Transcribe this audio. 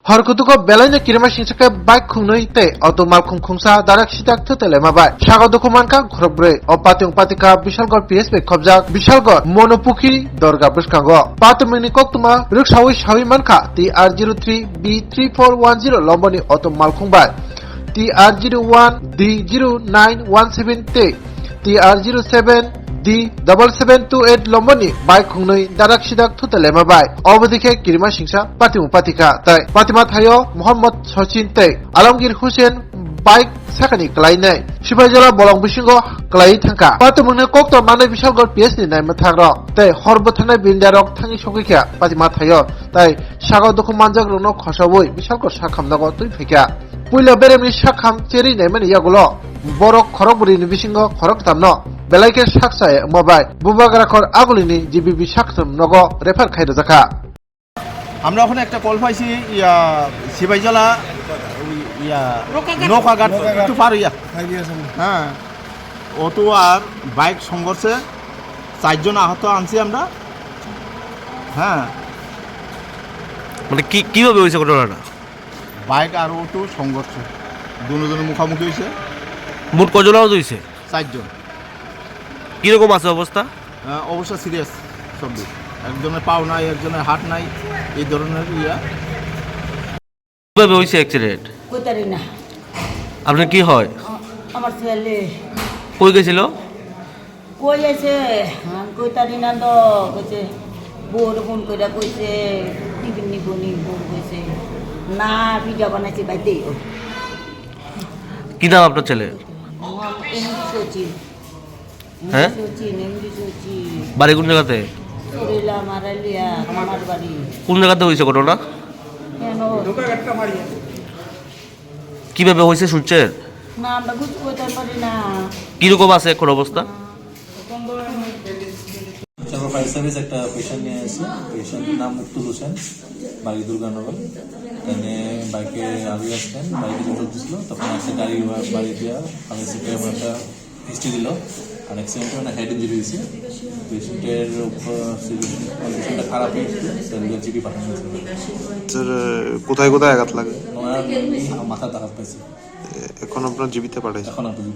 Harkutuko Belanya Kirmashinska by Kunuite, Automal Kumsa, Darak Shitak to Telemabai, Shagadokumanka, Krobre, or Patung Patika, Bishalgor PSP Kobjak, Bishalgor, Monopuki, Dorga Buskango, Patumini Koktuma, Rukshawish Hawimanka, TR03 B3410 Lomboni Automal Kumbai, TR01 D0917T, TR07 D7728 Lomboni by Kunui Darak Shidak to Telemabai, Obadike Kirima Shingsha, Patimu Patika, Patima Tayo, Muhammad Sochin Te, Alongir Hussein, Bike Sakani Klaine, Shibajala Bolong Bishingo, Klai Tanka, Patumuna Kokto Mana Bishalgor PS Namataro, Te Horbotana Bindarok Tangi Shokika, Patima Tayo, Tai Shago Dokumanja Runo Koshawi, Bishalko Shakam Nago to Pika. Puila Beremi Shakam Cherry Neman Yagulo, Borok Koroburi Bishingo, Koroktamno. Belaike Shaksa Mobile, Bubagarakor Agulini, GBB Shaksum Nogo, Refer Kaidazaka. আমরা ওখানে একটা call পাইছি সিবাইজলা নৌকাঘাট একটু পার হইয়া হ্যাঁ auto আর bike সংঘর্ষে 4 জন আহত আনছি আমরা হ্যাঁ মানে কিভাবে হয়েছে ঘটনাটা? বাইক আর অটো সংঘর্ষ দুজনের মুখোমুখি হয়েছে। মোট কজন আহত হয়েছে? 4 জন। কিরকম আছে অবস্থা? অবস্থা সিরিয়াস সব দিক, একজনের পাও নাই, একজনের হাত নাই, এই ধরনের কিভাবে হয়েছে অ্যাক্সিডেন্ট? কইতারি না। আপনার কি হয়? আমার ছেলে কই গেছিল? কই আছে কইতারি না তো, কইছে বোর ফোন কইরা কইছে টিফিন নিবনি, বোর কইছে না ভিডিও বানাইছে বাইতে। কি নাম আপনার ছেলে? এমডি সচিন। হ্যাঁ এমডি সচিন। বাড়ি কোন জায়গাতে? সরিলা মারালিয়া আমার বাড়ি। কোন জায়গাতে হয়েছে ঘটনা? কেন কিভাবে হয়েছে শুনছেন? না আমরা কিছু কইতে পারি না। কিরকম আছে এখন অবস্থা? ফায়ার সার্ভিস একটা পেশেন্ট নিয়ে এসে, পেশেন্টের নাম মুক্তুল হোসেন, বাড়ি দুর্গানগর। এখানে বাইকে আগে আসতেন, বাইকে যখন দিছিল তখন একটা গাড়ি বাড়ি দিয়া ফায়ার সার্ভিসে একটা হিস্ট্রি দিল, আর অ্যাক্সিডেন্টে মানে হেড ইঞ্জুরি হয়েছে। পেশেন্টের কন্ডিশনটা খারাপ হয়েছে, সেগুলো জিপি পাঠানো হয়েছে। কোথায় কোথায় আঘাত লাগে? ওনার মাথাতে আঘাত পাইছে। এখন আপনার জীবিত পাঠাইছে? এখন আপনার